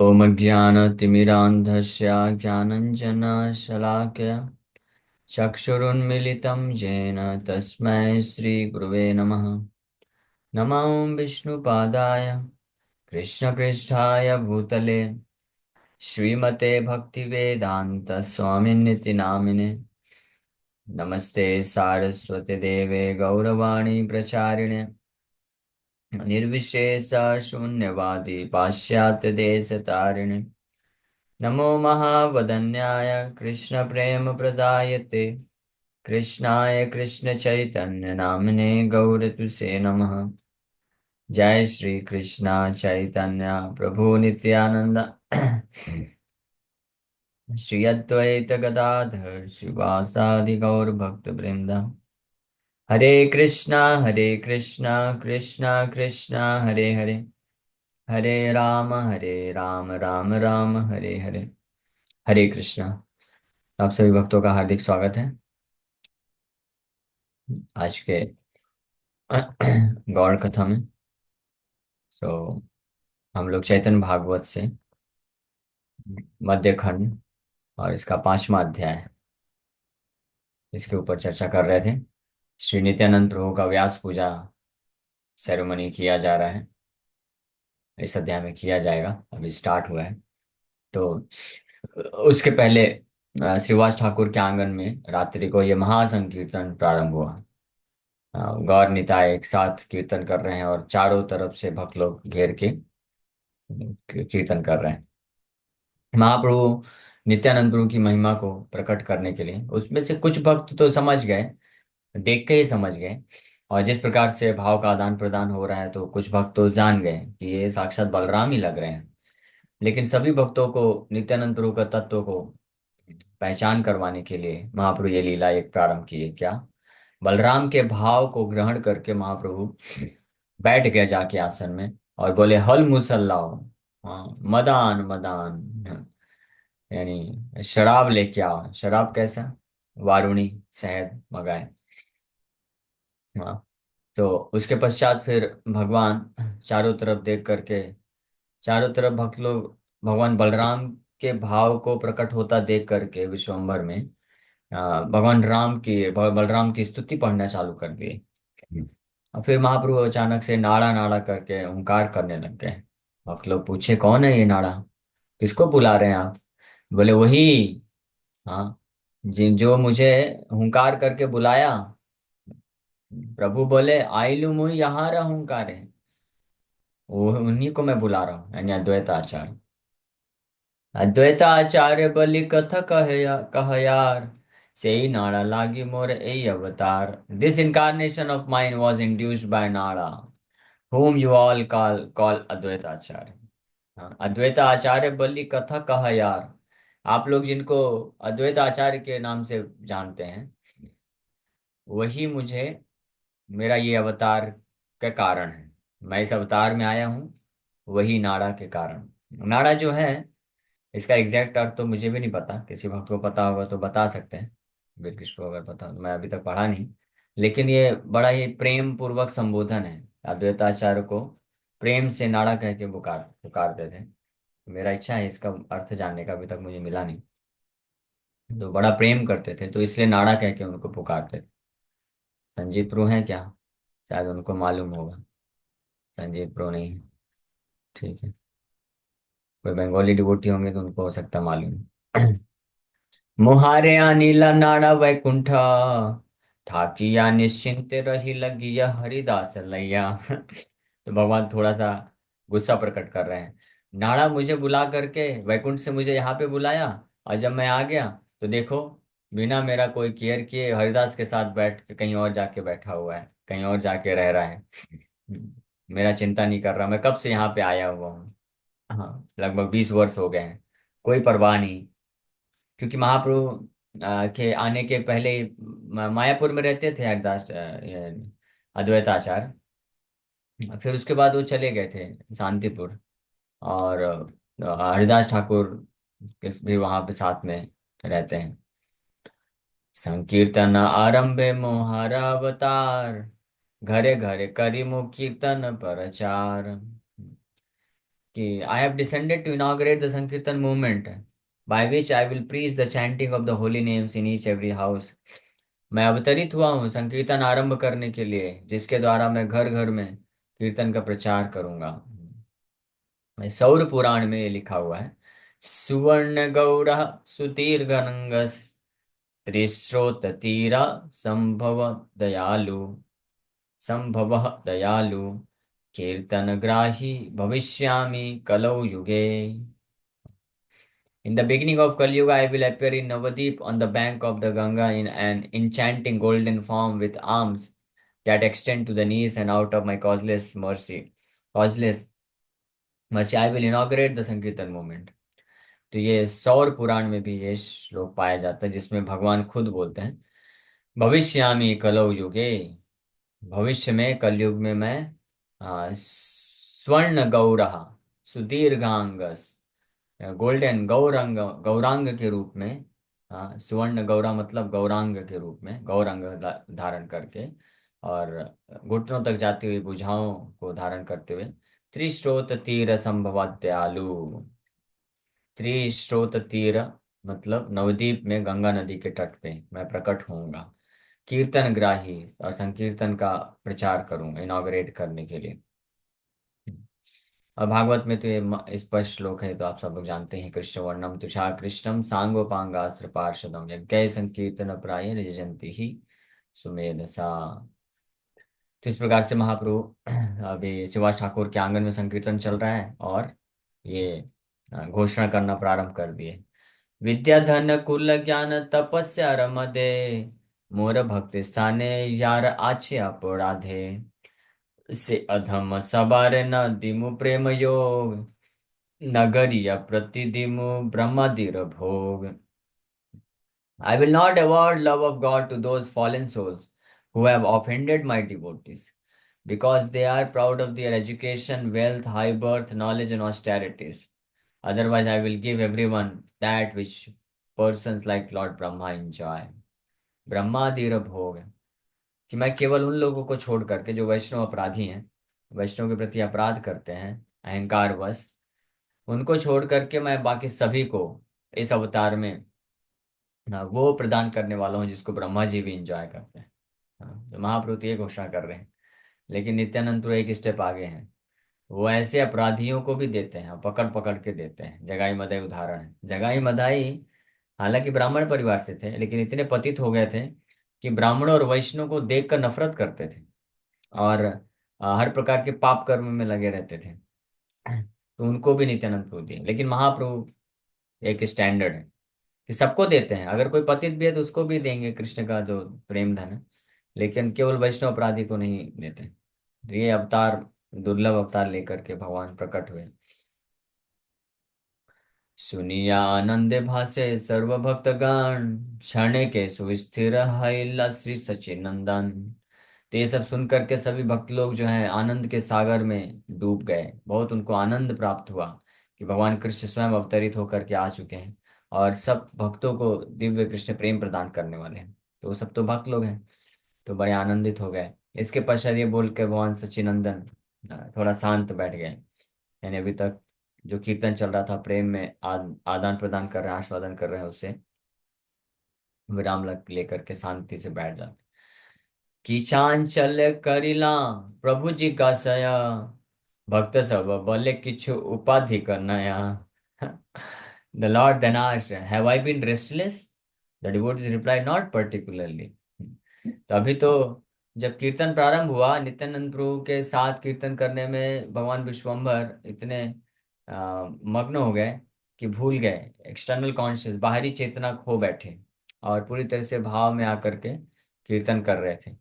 ॐ अज्ञानतिमिरान्धस्य ज्ञानञ्जनशलाकया चक्षुरुन्मिलितं येन तस्मै श्रीगुरुवे नमः। नमो विष्णुपादाय कृष्णपृष्ठाय भूतले श्रीमते भक्तिवेदान्तस्वामिन्निति नामिने। नमस्ते सारस्वती देवे गौरवाणी प्रचारिणे निर्विशेष शून्यवादी पाश्चात्यदेशतारिणे। नमो महावदन्याय कृष्णप्रेमप्रदायते कृष्णाय कृष्णचैतन्यनामिने गौरतुसे नमः। जय श्री कृष्णा चैतन्य प्रभु नित्यानंद श्री अद्वैत गदाधर शिवासादि गौर भक्त वृंद। हरे कृष्णा कृष्णा कृष्णा हरे हरे, हरे राम राम राम हरे हरे। हरे कृष्णा। आप सभी भक्तों का हार्दिक स्वागत है आज के गौड़ कथा में। तो हम लोग चैतन्य भागवत से मध्य खंड और इसका 5वां अध्याय, इसके ऊपर चर्चा कर रहे थे। श्री नित्यानंद प्रभु का व्यास पूजा सेरेमनी किया जा रहा है, इस अध्याय में किया जाएगा, अभी स्टार्ट हुआ है। तो उसके पहले श्रीवास ठाकुर के आंगन में रात्रि को ये महासंकीर्तन प्रारंभ हुआ। गौर निताय एक साथ कीर्तन कर रहे हैं और चारों तरफ से भक्त लोग घेर के कीर्तन कर रहे हैं। महाप्रभु नित्यानंद प्रभु की महिमा को प्रकट करने के लिए उसमें से कुछ भक्त तो समझ गए, देख के ही समझ गए। और जिस प्रकार से भाव का आदान प्रदान हो रहा है तो कुछ भक्त तो जान गए कि ये साक्षात बलराम ही लग रहे हैं। लेकिन सभी भक्तों को नित्यानंद प्रभु का तत्व को पहचान करवाने के लिए महाप्रभु ये लीला एक प्रारंभ किए। क्या? बलराम के भाव को ग्रहण करके महाप्रभु बैठ गए जाके आसन में और बोले, हल मुसल्लाओ। हाँ, मदान मदान, यानी शराब लेके आओ। शराब कैसा? वारुणी शहद मंगाए। हाँ। तो उसके पश्चात फिर भगवान चारों तरफ देख करके, चारों तरफ भक्त लोग भगवान बलराम के भाव को प्रकट होता देख करके विश्वम्भर में भगवान राम की बलराम की स्तुति पढ़ना चालू कर दिए। और फिर महाप्रभु अचानक से नाड़ा नाड़ा करके ओंकार करने लग गए। भक्त लोग पूछे, कौन है ये नाड़ा? किसको बुला रहे हैं आप? बोले, वही। हाँ, जिन जो मुझे हुंकार करके बुलाया। प्रभु बोले, आइलू मुई यहाँ रहा हुंकार है, वो उन्हीं को मैं बुला रहा हूँ, यानी अद्वैत आचार्य। अद्वैत आचार्य बलि कथा कह यार, सेई नाड़ा लागी मोर ए अवतार। This incarnation of mine was induced by Nada, whom you all call अद्वैत आचार्य। हाँ, अद्वैत आचार्य बलि कथा कह यार। आप लोग जिनको अद्वैत आचार्य के नाम से जानते हैं, वही मुझे मेरा ये अवतार का कारण है। मैं इस अवतार में आया हूँ वही नाड़ा के कारण। नाड़ा जो है, इसका एग्जैक्ट अर्थ तो मुझे भी नहीं पता, किसी भक्त को पता होगा तो बता सकते हैं। वीर किसी को अगर पता हो तो, मैं अभी तक पढ़ा नहीं। लेकिन ये बड़ा ही प्रेम पूर्वक संबोधन है। अद्वैताचार्य को प्रेम से नाड़ा कह के पुकारते थे। मेरा इच्छा है इसका अर्थ जानने का, अभी तक मुझे मिला नहीं। तो बड़ा प्रेम करते थे तो इसलिए नाड़ा कह के उनको पुकारते थे। संजीत प्रो है क्या? शायद उनको मालूम होगा। संजीत प्रो नहीं है, ठीक है। कोई बंगाली डिवोटी होंगे तो उनको हो सकता है मालूम। मुहारे अनिल नाड़ा वैकुंठ, ठाकिया निश्चिंत रही लगिया हरिदास लैया। तो भगवान थोड़ा सा गुस्सा प्रकट कर रहे हैं। नाड़ा मुझे बुला करके वैकुंठ से मुझे यहाँ पे बुलाया, और जब मैं आ गया तो देखो, बिना मेरा कोई केयर किए हरिदास के साथ बैठ के कहीं और जाके बैठा हुआ है, कहीं और जाके रह रहा है। मेरा चिंता नहीं कर रहा, मैं कब से यहाँ पे आया हुआ हूँ। हाँ, लगभग 20 वर्ष हो गए हैं, कोई परवाह नहीं। क्योंकि महाप्रभु के आने के पहले ही मायापुर में रहते थे हरिदास, ये अद्वैताचार्य। फिर उसके बाद वो चले गए थे शांतिपुर, और हरिदास ठाकुर भी वहां पे साथ में रहते हैं। संकीर्तन आरंभे मोहरा अवतार, घरे घरे करी मुख कीर्तन प्रचार। कि I have descended to inaugurate the sankirtan movement by which I will preach the chanting of the holy names in each every house. मैं अवतरित हुआ हूँ संकीर्तन आरंभ करने के लिए, जिसके द्वारा मैं घर घर में कीर्तन का प्रचार करूंगा। सौर पुराण में ये लिखा हुआ है, सुवर्ण गौड़ सुदीर्घनंगस त्रिश्रोत तीरा संभव दयालु, संभव दयालु कीर्तन ग्राही भविष्यामि कलौ युगे। In the beginning of Kali Yuga, I will appear in Navadip on the bank of the Ganga in an enchanting golden form with arms that extend to the knees and out of my causeless mercy. Causeless mercy, I will inaugurate the Sankirtan movement. तो ये सौर पुराण में भी ये श्लोक पाया जाता है, जिसमें भगवान खुद बोलते हैं, भविष्यामि कलौ युगे, भविष्य में कलयुग में मैं स्वर्ण गौरह सुदीर्घांगस, गोल्डन गौरंग, गौरांग के रूप में, सुवर्ण गौरा मतलब गौरांग के रूप में, गौरांग धारण करके, और घुटनों तक जाती हुई भुजाओं को धारण करते हुए, त्रिस्रोत तीर संभवात्यालु, त्रिस्रोत तीर मतलब नवद्वीप में गंगा नदी के तट पे मैं प्रकट होऊंगा, कीर्तन ग्राही और संकीर्तन का प्रचार करूंगा इनॉग्रेट करने के लिए। और भागवत में तो ये स्पष्ट श्लोक है, तो आप सब लोग जानते हैं, कृष्ण वर्णम तुषा कृष्णम सांगोपांगास्त्र पार्षदम यज्ञ संकीर्तन प्राय यजंती ही सुमेधसा। तो इस प्रकार से महाप्रभु अभी सुभाष ठाकुर के आंगन में संकीर्तन चल रहा है, और ये घोषणा करना प्रारंभ कर दिए, विद्या धन कुल ज्ञान तपस्या रमदे, मोर भक्ति स्थाने यार आछे अपराधे, से अधम सबार न दिमु प्रेम योग, नगरीय प्रतिदिमु ब्रह्मादिर भोग। I will not award love of God to those fallen souls who have offended my devotees, because they are proud of their education, wealth, high birth, knowledge, and austerities. Otherwise, I will give everyone that which persons like Lord Brahma enjoy. ब्रह्मादिर भोग, कि मैं केवल उन लोगों को छोड़ करके जो वैष्णव अपराधी हैं, वैष्णव के प्रति अपराध करते हैं अहंकार वश, उनको छोड़ करके मैं बाकी सभी को इस अवतार में वो प्रदान करने वाला हूँ जिसको ब्रह्मा जी भी इंजॉय करते हैं। तो महाप्रभु तो ये घोषणा कर रहे हैं, लेकिन नित्यानंद तो एक स्टेप आगे हैं, वो ऐसे अपराधियों को भी देते हैं, पकड़ पकड़ के देते हैं। जगाई मदाई उदाहरण है, जगाई मदाई हालांकि ब्राह्मण परिवार से थे, लेकिन इतने पतित हो गए थे कि ब्राह्मणों और वैष्णव को देखकर नफरत करते थे, और हर प्रकार के पाप कर्म में लगे रहते थे। तो उनको भी नित्यानंद प्रभु दिए, लेकिन महाप्रभु एक स्टैंडर्ड है कि सबको देते हैं, अगर कोई पतित भी है तो उसको भी देंगे कृष्ण का जो प्रेम धन है, लेकिन केवल वैष्णव अपराधी को नहीं देते। तो ये अवतार, दुर्लभ अवतार लेकर के भगवान प्रकट हुए। सुनिया आनंद भासे सर्वभक्त गण, क्षण के सुस्थिर है श्री सचिनंदन। तो ये सब सुन करके सभी भक्त लोग जो हैं आनंद के सागर में डूब गए, बहुत उनको आनंद प्राप्त हुआ कि भगवान कृष्ण स्वयं अवतरित होकर के आ चुके हैं, और सब भक्तों को दिव्य कृष्ण प्रेम प्रदान करने वाले हैं। तो वो सब तो भक्त लोग हैं, तो बड़े आनंदित हो गए। इसके पश्चात ये बोल के भगवान सच्चिनंदन थोड़ा शांत बैठ गए, यानी अभी तक जो कीर्तन चल रहा था प्रेम में आदान प्रदान कर रहे हैं, आस्वादन कर रहे हैं, उससे विराम लेकर के शांति से बैठ जाते। कि चांचल करिला प्रभु जी का सया, भक्त सब बोले किछु उपाधि करनाया। The Lord then asked, have I been restless? The devotees replied, not particularly. तो अभी तो जब कीर्तन प्रारंभ हुआ, नित्यानंद प्रभु के साथ कीर्तन करने में भगवान विश्वम्भर इतने मग्न हो गए कि भूल गए, एक्सटर्नल कॉन्शियस, बाहरी चेतना खो बैठे, और पूरी तरह से भाव में आकर के कीर्तन कर रहे थे।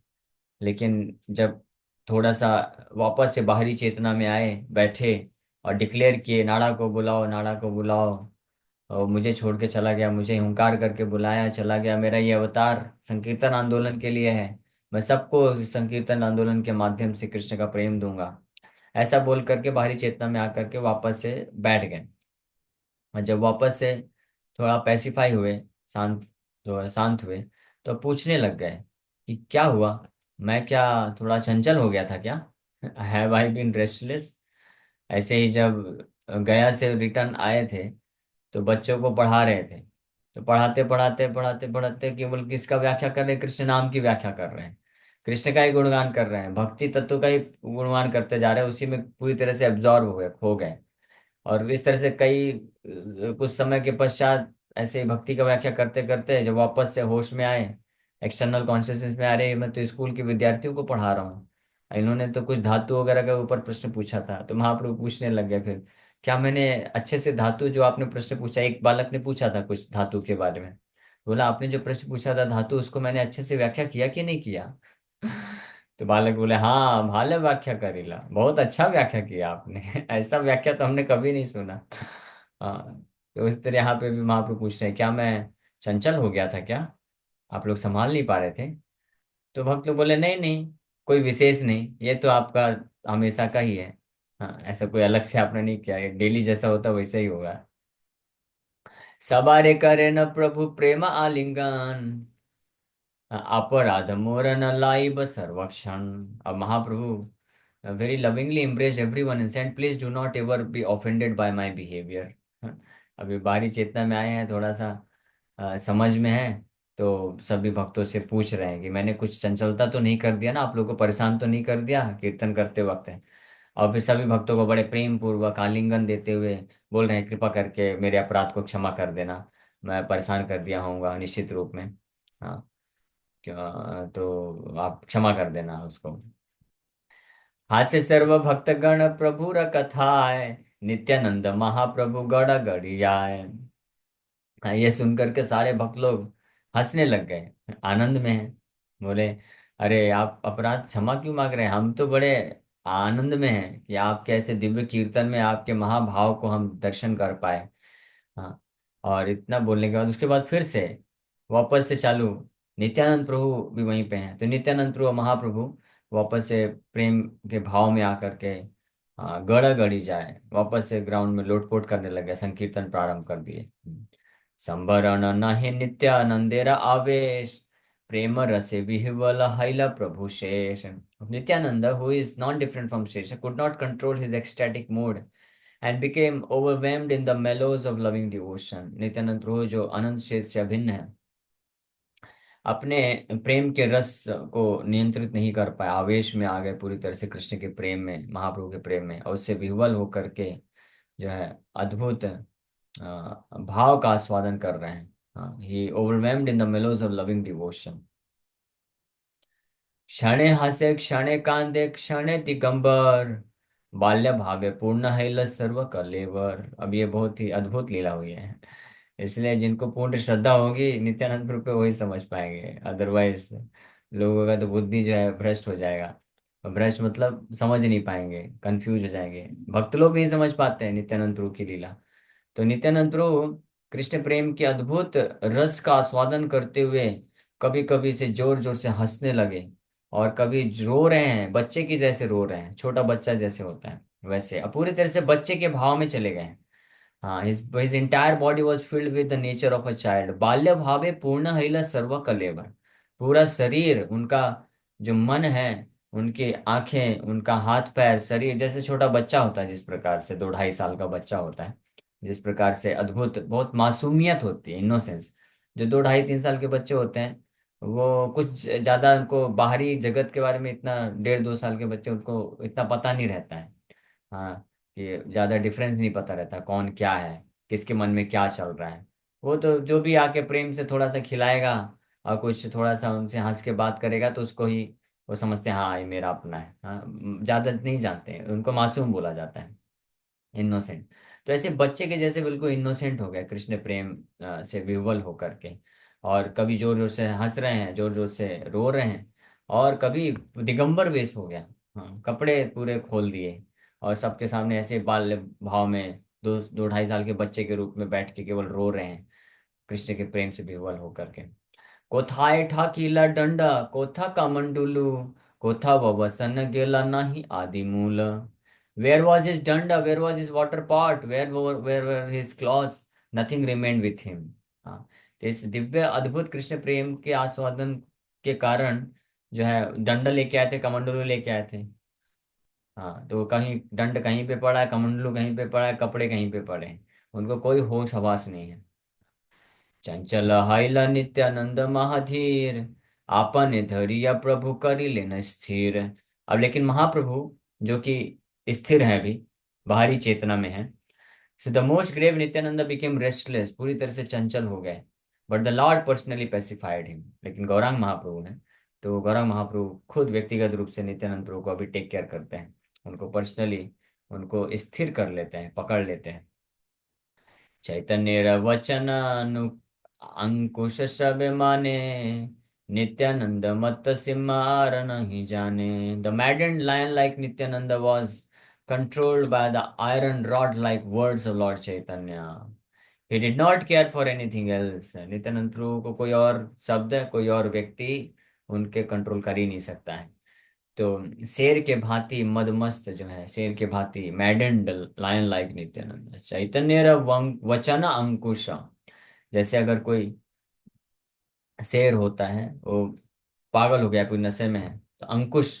लेकिन जब थोड़ा सा वापस से बाहरी चेतना में आए, बैठे और डिक्लेयर किए, नाड़ा को बुलाओ, नाड़ा को बुलाओ, और मुझे छोड़ के चला गया, मुझे हुंकार करके बुलाया चला गया, मेरा ये अवतार संकीर्तन आंदोलन के लिए है, मैं सबको इस संकीर्तन आंदोलन के माध्यम से कृष्ण का प्रेम दूंगा, ऐसा बोल करके बाहरी चेतना में आकर के वापस से बैठ गए। और जब वापस से थोड़ा पैसिफाई हुए, शांत, तो शांत हुए, तो पूछने लग गए कि क्या हुआ, मैं क्या थोड़ा चंचल हो गया था क्या? Have I been restless? ऐसे ही जब गया से रिटर्न आए थे, तो बच्चों को पढ़ा रहे थे। तो पढ़ाते पढ़ाते पढ़ाते पढ़ाते केवल किसका व्याख्या कर रहे हैं? कृष्ण नाम की व्याख्या कर रहे हैं। कृष्ण का ही गुणगान कर रहे हैं, भक्ति तत्व का ही गुणगान करते जा रहे हैं, उसी में पूरी तरह से एब्जॉर्ब हो गए, खो गए। और इस तरह से कई कुछ समय के पश्चात ऐसे ही भक्ति का व्याख्या करते करते जब वापस से होश में आए, एक्सटर्नल कॉन्शियसनेस में आ रहे, मैं तो स्कूल के विद्यार्थियों को पढ़ा रहा हूँ, इन्होंने तो कुछ धातु वगैरह के ऊपर प्रश्न पूछा था। तो महाप्रभु पूछने लग गए फिर, क्या मैंने अच्छे से धातु, जो आपने प्रश्न पूछा, एक बालक ने पूछा था कुछ धातु के बारे में, बोला आपने जो प्रश्न पूछा था धातु, उसको मैंने अच्छे से व्याख्या किया कि नहीं किया? तो बालक बोले, हाँ भाले व्याख्या करेला, बहुत अच्छा व्याख्या किया आपने। ऐसा व्याख्या तो हमने कभी नहीं सुना। हाँ। तो इस तरह यहाँ पे भी महाप्रभु पूछ रहे हैं, क्या मैं चंचल हो गया था क्या? आप लोग संभाल नहीं पा रहे थे? तो भक्त लोग बोले, नहीं नहीं, कोई विशेष नहीं, ये तो आपका हमेशा का ही है। हाँ, ऐसा कोई अलग से आपने नहीं किया, ये डेली जैसा होता वैसे ही होगा। सबारे करे न प्रभु प्रेम आलिंगन, अपराध मोर न लाइब सर्वक्षण। अब Mahaprabhu very lovingly embrace everyone and said, please do not ever be offended by my behavior। अभी बाहरी चेतना में आए हैं, थोड़ा सा समझ में है, तो सभी भक्तों से पूछ रहे हैं कि मैंने कुछ चंचलता तो नहीं कर दिया ना, आप लोगों को परेशान तो नहीं कर दिया कीर्तन करते वक्त है। और फिर सभी भक्तों को बड़े प्रेम पूर्वक आलिंगन देते हुए बोल रहे हैं, कृपा करके मेरे अपराध को क्षमा कर देना, मैं परेशान कर दिया होऊंगा निश्चित रूप में। हाँ, तो आप क्षमा कर देना उसको। हास्य सर्व भक्तगण प्रभुर कथाय, नित्यानंद महाप्रभु गड़ गड़ी आए। हाँ, ये सुनकर के सारे भक्त लोग हंसने लग गए, आनंद में हैं। बोले, अरे आप अपराध क्षमा क्यों मांग रहे हैं? हम तो बड़े आनंद में हैं कि आपके ऐसे दिव्य कीर्तन में आपके महाभाव को हम दर्शन कर पाए। हाँ। और इतना बोलने के बाद उसके बाद फिर से वापस से चालू, नित्यानंद प्रभु भी वहीं पे हैं, तो नित्यानंद प्रभु महाप्रभु वापस से प्रेम के भाव में आकर के गड़ा गड़ी जाए, वापस से ग्राउंड में लोटपोट करने लगे, संकीर्तन प्रारंभ कर दिए। संबरण नहे नित्यानंदेरा आवेश, प्रेम रसे विह्वल हैला प्रभु शेष। Nityanand, who is not different from Shesha, could not control his ecstatic mood and became overwhelmed in the mellows of loving devotion। Nityanand प्रभु जो अनंत शेष से अभिन्न है, अपने प्रेम के रस को नियंत्रित नहीं कर पाए, आवेश में आ गए पूरी तरह से कृष्ण के प्रेम में, महाप्रभु के प्रेम में, और उससे विह्वल होकर के जो है अद्भुत भाव का आस्वादन कर रहे हैं। हाँ, he overwhelmed in the mellows of loving devotion. क्षणे हसे क्षणे कांदे क्षणे दिगंबर, बाल्य भागे पूर्ण हैल सर्व कलेवर। अब ये बहुत ही अद्भुत लीला हुई है, इसलिए जिनको पूर्ण श्रद्धा होगी नित्यानंद प्रभु पे वही समझ पाएंगे, अदरवाइज लोगों का तो बुद्धि जो है भ्रष्ट हो जाएगा। और भ्रष्ट मतलब समझ नहीं पाएंगे, कंफ्यूज हो जाएंगे, भक्त लोग नहीं समझ पाते हैं नित्यानंद प्रभु की लीला। तो नित्यानंद प्रभु कृष्ण प्रेम के अद्भुत रस का आस्वादन करते हुए कभी कभी से जोर जोर से हंसने लगे, और कभी रो रहे हैं, बच्चे की जैसे रो रहे हैं, छोटा बच्चा जैसे होता है वैसे, अब पूरी तरह से बच्चे के भाव में चले गए हैं। हाँ, his entire body was filled with the nature of a child। बाल्य भावे पूर्ण हिल सर्व कलेवर। पूरा शरीर उनका, जो मन है, उनकी आंखें, उनका हाथ पैर शरीर जैसे छोटा बच्चा होता है, जिस प्रकार से 2 ढाई साल का बच्चा होता है, जिस प्रकार से अद्भुत बहुत मासूमियत होती है, इनोसेंस। जो 2 ढाई 3 साल के बच्चे होते हैं, वो कुछ ज्यादा उनको बाहरी जगत के बारे में इतना, 1.5 2 साल के बच्चे उनको इतना पता नहीं रहता है। हाँ, कि ज्यादा डिफरेंस नहीं पता रहता कौन क्या है, किसके मन में क्या चल रहा है। वो तो जो भी आके प्रेम से थोड़ा सा खिलाएगा और कुछ थोड़ा सा उनसे हंस के बात करेगा, तो उसको ही वो समझते हैं, हाँ ये मेरा अपना है। हाँ, ज्यादा नहीं जानते हैं, उनको मासूम बोला जाता है, इनोसेंट। तो ऐसे बच्चे के जैसे बिल्कुल इनोसेंट हो गए कृष्ण प्रेम से विह्वल होकर के, और कभी जोर जोर से हंस रहे हैं, जोर जोर से रो रहे हैं, और कभी दिगंबर वेश हो गया। हाँ, कपड़े पूरे खोल दिए, और सबके सामने ऐसे बाल्य भाव में 2 2 ढाई साल के बच्चे के रूप में बैठ के केवल रो रहे हैं, कृष्ण के प्रेम से विह्वल होकर के। कोथाय ठाकीला डंडा कोथा कामंडुलु, कोथा ववसन गेला नाही आदि मूल। वेयर वॉज हिज डंडा, where was his water pot, where were his clothes, nothing remained with him. हाँ, तो इस दिव्य अद्भुत कृष्ण प्रेम के आस्वादन के कारण जो है डंडा लेके आए थे, कमंडलू लेके आए थे, हाँ, तो कहीं दंड कहीं पे पड़ा है, कमंडलू कहीं पे पड़ा है, कपड़े कहीं पे पड़े हैं, उनको कोई होश हवास नहीं है। चंचल हाइला नित्यानंद महाधीर, आपने धरिया प्रभु करी लेना स्थिर। अब लेकिन महाप्रभु जो कि स्थिर है अभी, बाहरी चेतना में है। So the most grave Nityananda became restless, पूरी तरह से चंचल हो गए। But the Lord personally pacified him, लेकिन गौरांग महाप्रभु ने, तो गौरांग महाप्रभु खुद व्यक्तिगत रूप से नित्यानंद प्रभु को अभी टेक केयर करते हैं, उनको पर्सनली उनको स्थिर कर लेते हैं, पकड़ लेते हैं। चैतन्य वचन अनु अंकुश सब माने, नित्यानंद मत सिमार नहीं जाने। The maddened lion like Nityananda was controlled by the iron rod like words of Lord Chaitanya. He did not care for anything else. Nityananda Prabhu को कोई और शब्द, कोई और व्यक्ति उनके कंट्रोल कर ही नहीं सकता है। तो शेर के भांति मदमस्त जो है, शेर के भांति मैडेंड लायन लाइक नित्यानंद, चैतन्य वचन अंकुश। जैसे अगर कोई शेर होता है, वो पागल हो गया है, पूरी नशे में है, तो अंकुश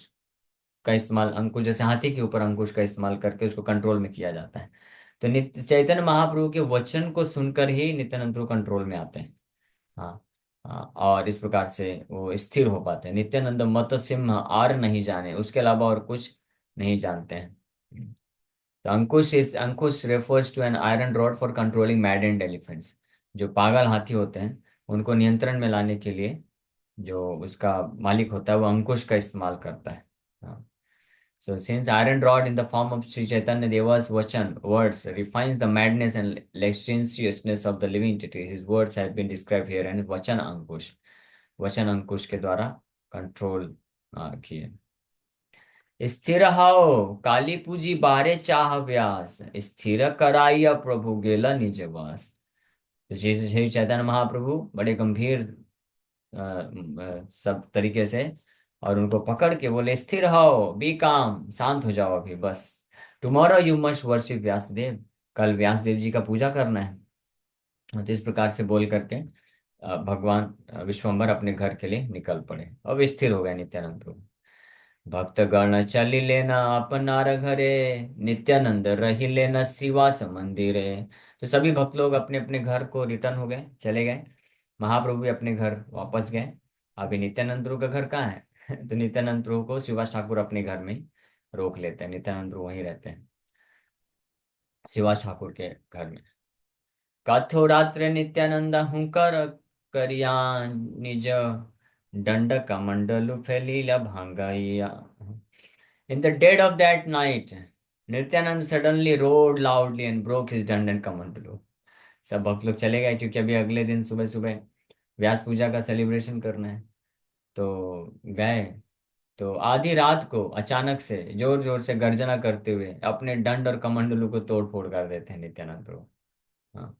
का इस्तेमाल, अंकुश जैसे हाथी के ऊपर अंकुश का इस्तेमाल करके उसको कंट्रोल में किया जाता है। तो नित्य चैतन्य महाप्रभु के वचन को सुनकर ही नित्यानंद प्रभु कंट्रोल में आते हैं। हाँ। हाँ, और इस प्रकार से वो स्थिर हो पाते हैं। नित्यानंद मत सिंह आर नहीं जाने, उसके अलावा और कुछ नहीं जानते हैं। तो ankush refers to an iron rod for controlling maddened elephants. जो पागल हाथी होते हैं, उनको नियंत्रण में लाने के लिए जो उसका मालिक होता है वो अंकुश का इस्तेमाल करता है। हाँ। So since iron rod in the form of Sri Chaitanya Deva's Vachan words refines the madness and licentiousness of the living entities, his words have been described here and Vachan Ankush, वचन अंकुश के द्वारा control किए। स्थिर हाओ काली पूजी बारे चाह व्यास, स्थिर कराइया प्रभु गेला निज वास। तो श्री चैतन्य महाप्रभु बड़े गंभीर सब तरीके से और उनको पकड़ के बोले, स्थिर हो, बी काम, शांत हो जाओ अभी बस। Tomorrow you must worship Vyasadev, कल व्यासदेव जी का पूजा करना है। तो इस प्रकार से बोल करके भगवान विश्वम्भर अपने घर के लिए निकल पड़े। अब स्थिर हो गए नित्यानंद प्रभु। भक्त गण चली लेना अपनार घरे, नित्यानंद रही लेना श्रीवास मंदिरे। तो सभी भक्त लोग अपने अपने घर को रिटर्न हो गए, चले गए। महाप्रभु भी अपने घर वापस गए। अभी नित्यानंद प्रभु का घर कहाँ है? तो नित्यानंद प्रभु को श्रीवास ठाकुर अपने घर में ही रोक लेते हैं, नित्यानंद प्रभु वहीं रहते हैं श्रीवास ठाकुर के घर में। कथो रात्र नित्यानंद हूँ करिया, निज दंड कमंडलु फैलीला भांगैया। In the dead of that night, Nityanand suddenly roared loudly and broke his dand कमंडलू। सब भक्त लोग चले गए क्योंकि अभी अगले दिन सुबह सुबह व्यास पूजा का सेलिब्रेशन करना है। तो गए, तो आधी रात को अचानक से जोर जोर से गर्जना करते हुए अपने दंड और कमंडलू को तोड़ फोड़ कर देते हैं नित्यानंद प्रभु। हाँ।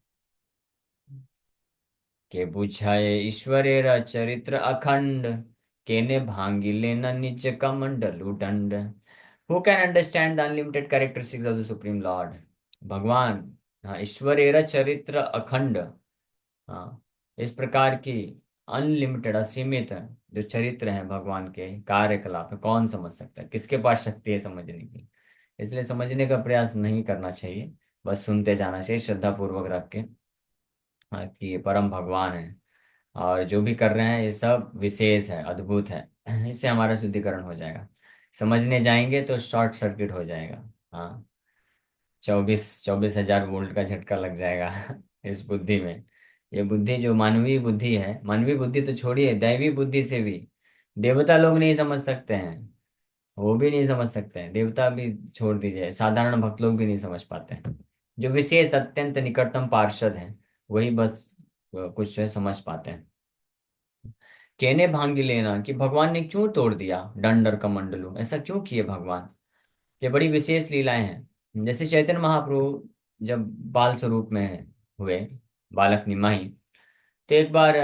के बुझाए ईश्वरेर चरित्र अखंड, केने भांगी लेना निज कमंडलु दंड। Who can understand the unlimited characteristics of the supreme Lord. भगवान, हाँ, ईश्वरेर चरित्र अखंड। हाँ, इस प्रकार की अनलिमिटेड, असीमित जो चरित्र है भगवान के कार्यकलाप है, कौन समझ सकता है, किसके पास शक्ति है समझने की। इसलिए समझने का प्रयास नहीं करना चाहिए, बस सुनते जाना चाहिए श्रद्धा पूर्वक रख के। हाँ, कि ये परम भगवान है और जो भी कर रहे हैं ये सब विशेष है, अद्भुत है। इससे हमारा शुद्धिकरण हो जाएगा। समझने जाएंगे तो शॉर्ट सर्किट हो जाएगा। हाँ, 24,000 वोल्ट का झटका लग जाएगा इस बुद्धि में। ये बुद्धि जो मानवीय बुद्धि है, मानवीय बुद्धि तो छोड़िए, दैवी बुद्धि से भी देवता लोग नहीं समझ सकते हैं। वो भी नहीं समझ सकते हैं, देवता भी छोड़ दीजिए, साधारण भक्त लोग भी नहीं समझ पाते हैं। जो विशेष अत्यंत निकटतम पार्षद हैं वही बस कुछ है समझ पाते हैं। कहने भांगी लेना कि भगवान ने क्यों तोड़ दिया दंड और कमंडलू, ऐसा क्यों किए भगवान। ये बड़ी विशेष लीलाएं हैं। जैसे चैतन्य महाप्रभु जब बाल स्वरूप में हुए, बालक निमाही, तो एक बार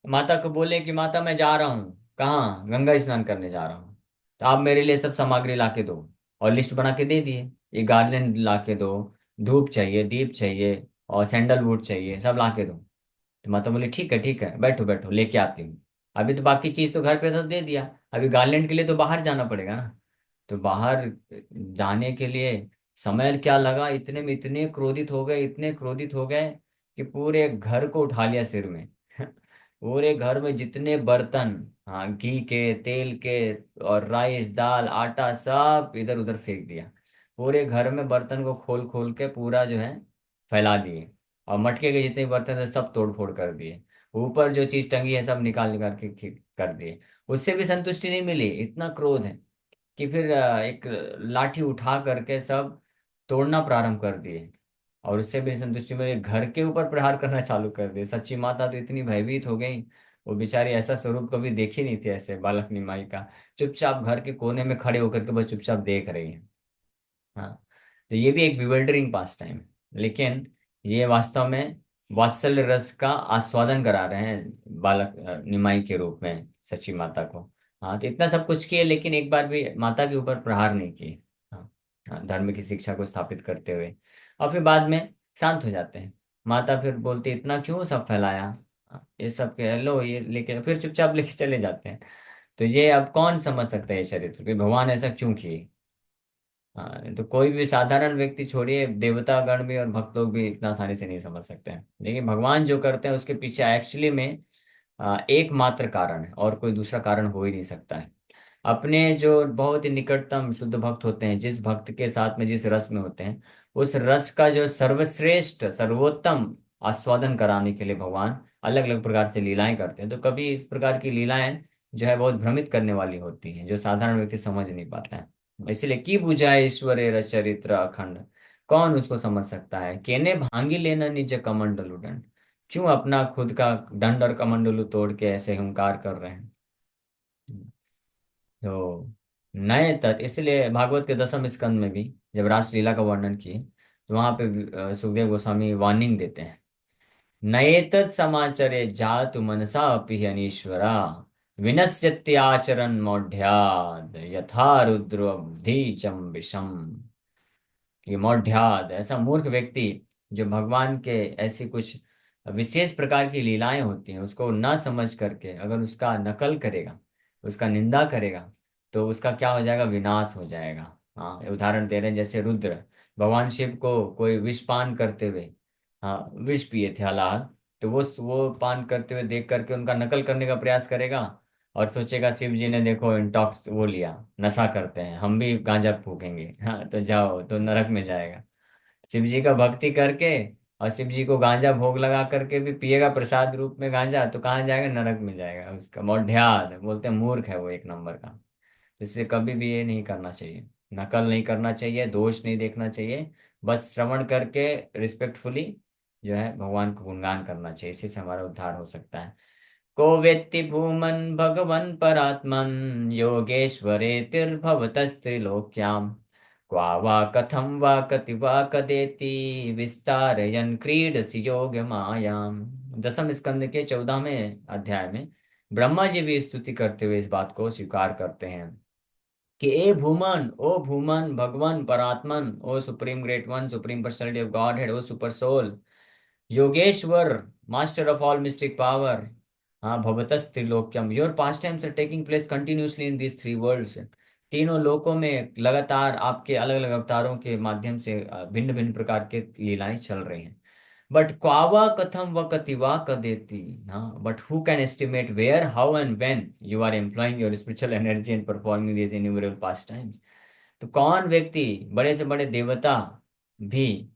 माता को बोले कि माता मैं जा रहा हूँ, कहाँ, गंगा स्नान करने जा रहा हूँ, तो आप मेरे लिए सब सामग्री ला के दो। और लिस्ट बना के दे दिए, ये गार्लैंड ला के दो, धूप चाहिए, दीप चाहिए और सैंडलवुड चाहिए, सब ला के दो। तो माता बोली ठीक है ठीक है, बैठो बैठो लेके आती हूँ। अभी तो बाकी चीज तो घर पे तो दे दिया, अभी गार्लैंड के लिए तो बाहर जाना पड़ेगा ना। तो बाहर जाने के लिए समय क्या लगा, इतने में इतने क्रोधित हो गए, इतने क्रोधित हो गए कि पूरे घर को उठा लिया सिर में। पूरे घर में जितने बर्तन, हाँ, घी के, तेल के, और राइस, दाल, आटा, सब इधर उधर फेंक दिया। पूरे घर में बर्तन को खोल खोल के पूरा जो है फैला दिए, और मटके के जितने बर्तन थे सब तोड़ फोड़ कर दिए। ऊपर जो चीज टंगी है सब निकाल निकाल के कर दिए। उससे भी संतुष्टि नहीं मिली, इतना क्रोध है कि फिर एक लाठी उठा करके सब तोड़ना प्रारंभ कर दिए। और उससे भी संतुष्टि मिली, घर के ऊपर प्रहार करना चालू कर दिए। सच्ची माता तो इतनी भयभीत हो गई, वो बेचारी ऐसा स्वरूप कभी देखी नहीं थी ऐसे बालक निमाई का। चुपचाप घर के कोने में खड़े होकर के बस चुपचाप देख रही है। हाँ, तो ये भी एक बिवल्डरिंग पास टाइम है, लेकिन ये वास्तव में वात्सल्य रस का आस्वादन करा रहे हैं बालक निमाई के रूप में सच्ची माता को। हाँ, तो इतना सब कुछ किए लेकिन एक बार भी माता के ऊपर प्रहार नहीं किए। हाँ, हाँ, धर्म की शिक्षा को स्थापित करते हुए। और फिर बाद में शांत हो जाते हैं। माता फिर बोलती इतना क्यों सब फैलाया, हाँ, ये सब के लो, ये लेके फिर चुपचाप लेके चले जाते हैं। तो ये अब कौन समझ सकता है ये चरित्र कि भगवान ऐसा क्यों किए। हाँ, तो कोई भी साधारण व्यक्ति छोड़िए, देवता गण भी और भक्त लोग भी इतना आसानी से नहीं समझ सकते हैं, लेकिन भगवान जो करते हैं उसके पीछे एक्चुअली में एकमात्र कारण है, और कोई दूसरा कारण हो ही नहीं सकता है। अपने जो बहुत ही निकटतम शुद्ध भक्त होते हैं, जिस भक्त के साथ में जिस रस में होते हैं, उस रस का जो सर्वश्रेष्ठ सर्वोत्तम आस्वादन कराने के लिए भगवान अलग अलग प्रकार से लीलाएं करते हैं। तो कभी इस प्रकार की लीलाएं जो है बहुत भ्रमित करने वाली होती हैं, जो साधारण व्यक्ति समझ नहीं पाता है। इसलिए की बुझाए ईश्वरेर चरित्र अखंड, कौन उसको समझ सकता है। केने भांगी लेना निज कमंडलु दंड, क्यों अपना खुद का दंड और कमंडलू तोड़ के ऐसे हुंकार कर रहे हैं। तो नए तत्व, इसलिए भागवत के दसम स्कंद में भी जब रासलीला का वर्णन किए, तो वहां पे सुखदेव गोस्वामी वार्निंग देते हैं। नए तत् समाचरे जातु मनसा अपि अनीश्वरा, विनश्यत्याचरण मौढ़्याद यथा रुद्र चम विषम। कि मौढ़्याद, ऐसा मूर्ख व्यक्ति जो भगवान के ऐसी कुछ विशेष प्रकार की लीलाएं होती हैं उसको ना समझ करके अगर उसका नकल करेगा, उसका निंदा करेगा, तो उसका क्या हो जाएगा, विनाश हो जाएगा। हाँ, उदाहरण दे रहे हैं जैसे रुद्र, भगवान शिव को कोई विष पान करते हुए, हाँ, विष पिए थे हालात, तो वो पान करते हुए देख करके उनका नकल करने का प्रयास करेगा, और सोचेगा शिव जी ने देखो इंटॉक्स वो लिया, नशा करते हैं, हम भी गांजा फूकेंगे, हाँ तो जाओ, तो नरक में जाएगा। शिव जी का भक्ति करके और शिव जी को गांजा भोग लगा करके भी पिएगा प्रसाद रूप में गांजा, तो कहाँ जाएगा, नरक में जाएगा। उसका मौढ़्याद बोलते हैं, मूर्ख है वो एक नंबर का। तो इसलिए कभी भी ये नहीं करना चाहिए, नकल नहीं करना चाहिए, दोष नहीं देखना चाहिए। बस श्रवण करके रिस्पेक्टफुली जो है भगवान को गुणगान करना चाहिए, इसी से हमारा उद्धार हो सकता है। को वेत्ति भूमन् भगवन् परात्मन् योगेश्वरे तिर्भवतस्त्रिलोक्याम्, क्वा वा कथं वा कति वा कदेति विस्तारयन् क्रीडसि योगमायाम्। दसम स्कंद के 14वें अध्याय में ब्रह्मा जी भी स्तुति करते हुए इस बात को स्वीकार करते हैं कि ए भूमन, ओ भूमन, भगवान परात्मन, O supreme great one, supreme personality of Godhead, O super soul, Yogeshwar, master of all mystic power, हाँ, भवतस त्रिलोक्यम, your pastimes are taking place continuously in these three worlds. तीनों लोकों में लगातार आपके अलग अलग अवतारों के माध्यम से भिन्न भिन्न प्रकार के लीलाएं चल रही हैं। बट क्वावा कथम व कतिवा कदेति, हाँ, but who can estimate where how and when you are employing your spiritual energy and performing these innumerable pastimes. तो कौन व्यक्ति, बड़े से बड़े देवता भी,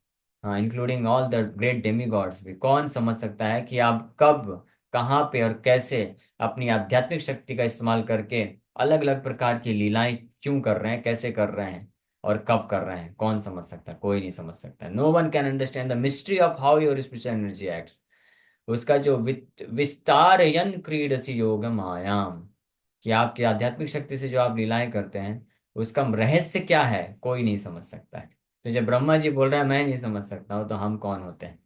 हाँ, including all the great demigods भी, कौन समझ सकता है कि आप कब, कहाँ पे और कैसे अपनी आध्यात्मिक शक्ति का इस्तेमाल करके अलग अलग प्रकार की लीलाएं क्यों कर रहे हैं, कैसे कर रहे हैं, और कब कर रहे हैं। कौन समझ सकता है, कोई नहीं समझ सकता। No one can understand the mystery of how your spiritual energy acts. उसका जो विस्तारयन क्रीडसी योग मायाम, कि आपकी आध्यात्मिक शक्ति से जो आप लीलाएं करते हैं उसका रहस्य क्या है, कोई नहीं समझ सकता है। तो जब ब्रह्मा जी बोल रहे हैं मैं नहीं समझ सकता हूँ, तो हम कौन होते हैं।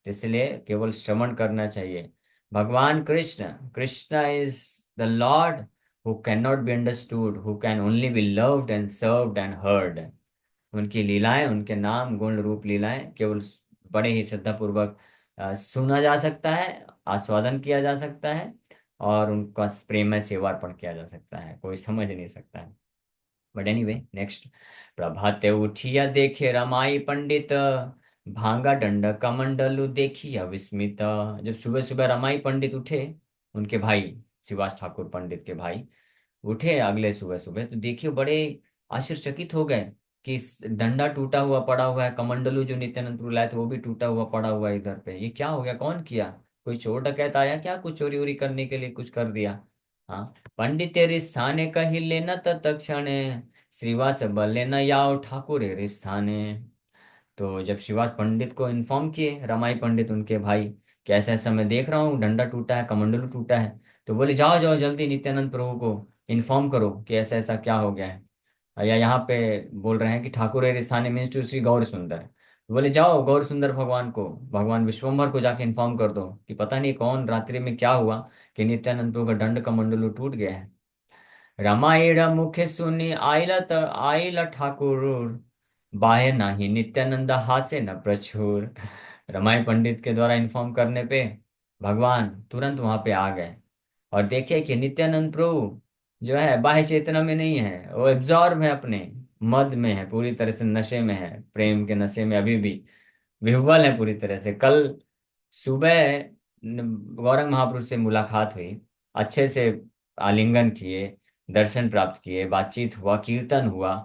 तो इसलिए केवल श्रवण करना चाहिए। भगवान Krishna, Krishna is the Lord who can not be understood, who can only be loved and served and heard. उनकी लीलाएं, उनके नाम गुण रूप लीलाएं केवल बड़े ही श्रद्धा पूर्वक सुना जा सकता है, आस्वादन किया जा सकता है, और उनका प्रेम में सेवार्पण किया जा सकता है, कोई समझ नहीं सकता है। But anyway next. प्रभाते उठिया देखे रमाई पंडित, भांगा दंड कमंडलु देखिया विस्मित। जब सुबह सुबह रमाई पंडित उठे, उनके भाई, शिवास ठाकुर पंडित के भाई उठे अगले सुबह सुबह, तो देखिए बड़े आश्चर्यचकित हो गए कि डंडा टूटा हुआ पड़ा हुआ है, कमंडलू जो नित्यानंद लाए थे वो भी टूटा हुआ पड़ा हुआ है इधर पे। ये क्या हो गया, कौन किया? कोई चोर डकैत आया क्या, कुछ चोरी वोरी करने के लिए कुछ कर दिया? हाँ। पंडित तेरे स्थाने कही लेना तत्क्षणे, श्रीवास लेना याओ ठाकुर रे स्थाने। तो जब शिवास पंडित को इन्फॉर्म किए, रमाई पंडित उनके भाई, कि ऐसा ऐसा मैं देख रहा हूँ डंडा टूटा है, कमंडलू टूटा है, तो बोले जाओ जाओ जल्दी नित्यानंद प्रभु को इन्फॉर्म करो कि ऐसा ऐसा क्या हो गया है। या यहाँ पे बोल रहे हैं कि ठाकुर स्थानीय मीन्स टू श्री गौर सुंदर। बोले जाओ गौर सुंदर भगवान को, भगवान विश्वम्भर को जाके इन्फॉर्म कर दो कि पता नहीं कौन रात्रि में क्या हुआ कि नित्यानंद प्रभु का दंड कमंडलू टूट गया है। रामायण मुखे सुनी आइल ठाकुर, बाहे नाही नित्यानंद हासे न प्रचुर। रमाई पंडित के द्वारा इन्फॉर्म करने पे भगवान तुरंत वहां पे आ गए और देखे कि नित्यानंद प्रभु जो है बाह्य चेतना में नहीं है, वो एब्जॉर्ब है, अपने मद में है, पूरी तरह से नशे में है, प्रेम के नशे में अभी भी विह्वल है पूरी तरह से। कल सुबह गौरंग महापुरुष से मुलाकात हुई, अच्छे से आलिंगन किए, दर्शन प्राप्त किए, बातचीत हुआ, कीर्तन हुआ,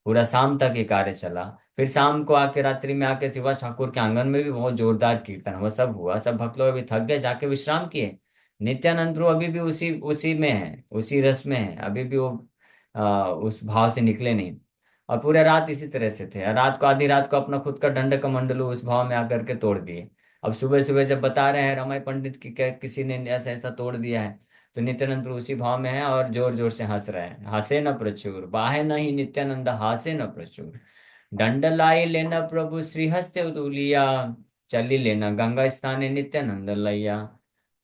पूरा शाम तक ये कार्य चला। फिर शाम को आके रात्रि में आके शिवा ठाकुर के आंगन में भी बहुत जोरदार कीर्तन हुआ, सब हुआ, सब भक्त लोग अभी थक गए, जाके विश्राम किए। नित्यानंद प्रभु अभी भी उसी उसी में है, उसी रस में है, अभी भी वो उस भाव से निकले नहीं। और पूरे रात इसी तरह से थे, और रात को आधी रात को अपना खुद का दंड कमंडलू उस भाव में आकर के तोड़ दिए। अब सुबह सुबह जब बता रहे हैं रमाई पंडित की किसी ने ऐसा ऐसा तोड़ दिया है, तो नित्यानंद प्रभु उसी भाव में है और जोर जोर से हंस रहे हैं। हंसे न प्रचुर बाहे नहीं नित्यानंद हासे न प्रचुर, दंड लाई लेना प्रभु श्रीहस्ते उदुलिया, चली लेना गंगा स्थाने नित्यानंद लैया।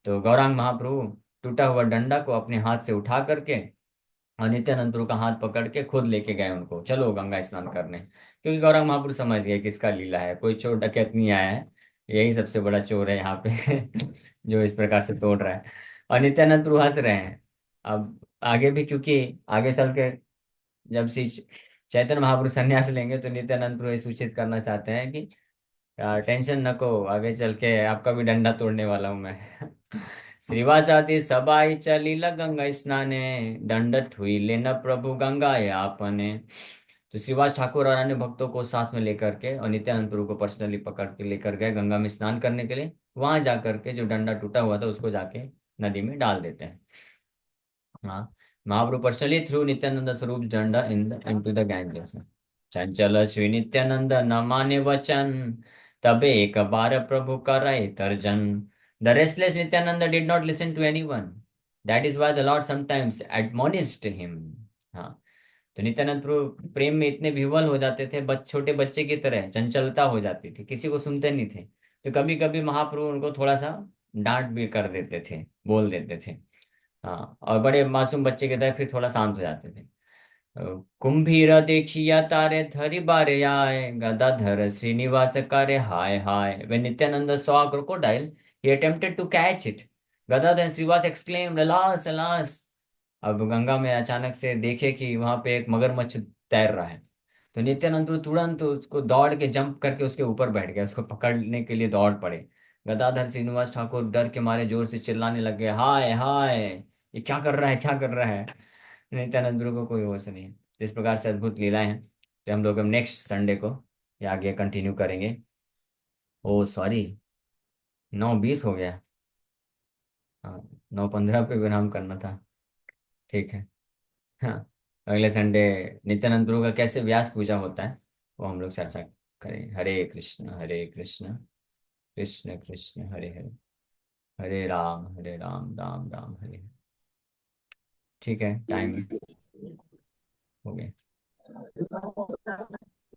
तो गौरांग महाप्रभु टूटा हुआ डंडा को अपने हाथ से उठा करके और नित्यानंद प्रभु का हाथ पकड़ के खुद लेके गए उनको, चलो गंगा स्नान करने। क्योंकि गौरांग महाप्रभु समझ गए किसका लीला है, कोई चोर डकैत नहीं आया है, यही सबसे बड़ा चोर है यहाँ पे जो इस प्रकार से तोड़ रहा है। और नित्यानंद प्रभु हंस रहे हैं। अब आगे भी, क्योंकि आगे चल के जब श्री चैतन्य महाप्रभु संन्यास लेंगे तो नित्यानंद प्रभु ये सूचित करना चाहते हैं कि टेंशन नको, आगे चल के आपका भी डंडा तोड़ने वाला हूं मैं श्रीवासादि सबाई चलीला गंगा स्नाने, दंडत हुई लेना प्रभु गंगा या अपने। तो श्रीवास ठाकुर और अन्य भक्तों को साथ में लेकर के और नित्यानंद प्रभु को पर्सनली पकड़ के लेकर गए गंगा में स्नान करने के लिए। वहां जाकर के जो डंडा टूटा हुआ था उसको जाके नदी में डाल देते हैं। हाँ। महाप्रभु पर्सनली थ्रू नित्यानंद स्वरूप झंडा इनटू द गैंजेस। चंचल श्री नित्यानंद न माने वचन, तबे एक बार प्रभु करे तर्जन। The restless Nityananda did not listen to anyone, that is why the Lord sometimes admonished him. हाँ। तो नित्यानंद प्रभु प्रेम में इतने विह्वल हो जाते थे, छोटे बच्चे की तरह चंचलता हो जाती थी, किसी को सुनते नहीं थे। तो कभी कभी महाप्रभु उनको थोड़ा सा डांट भी कर देते थे, बोल देते थे। हाँ, और बड़े मासूम बच्चे की तरह फिर थोड़ा शांत हो जाते थे। कुंभीर देखिया तारे धरि बारे आए, गदाधर श्रीनिवास करे हाय हाय। When Nityananda saw a crocodile, he attempted to catch it. Gadadhar and Srivas exclaimed, "Alas, alas!" अब गंगा में अचानक से देखे कि वहां पे एक मगरमच्छ तैर रहा है, तो नित्यानंद तो तुरंत उसको दौड़ के जंप करके उसके ऊपर बैठ गया, उसको पकड़ने के लिए दौड़ पड़े। गदाधर श्रीनिवास ठाकुर डर के मारे जोर से चिल्लाने लगे, हाय हाय, ये क्या कर रहा है, क्या कर रहा है। नित्यानंद गुरु को कोई होश नहीं है। इस प्रकार से अद्भुत लीलाएं हैं। तो हम लोग अब नेक्स्ट संडे को ये आगे कंटिन्यू करेंगे। ओ सॉरी, 9:20 हो गया। हाँ, 9:15 पे विराम करना था। ठीक है। हाँ। अगले संडे नित्यानंद प्रभु का कैसे व्यास पूजा होता है वो हम लोग चर्चा करें। हरे कृष्ण कृष्ण कृष्ण हरे हरे, हरे राम राम राम हरे हरे। ठीक है, टाइम हो गया।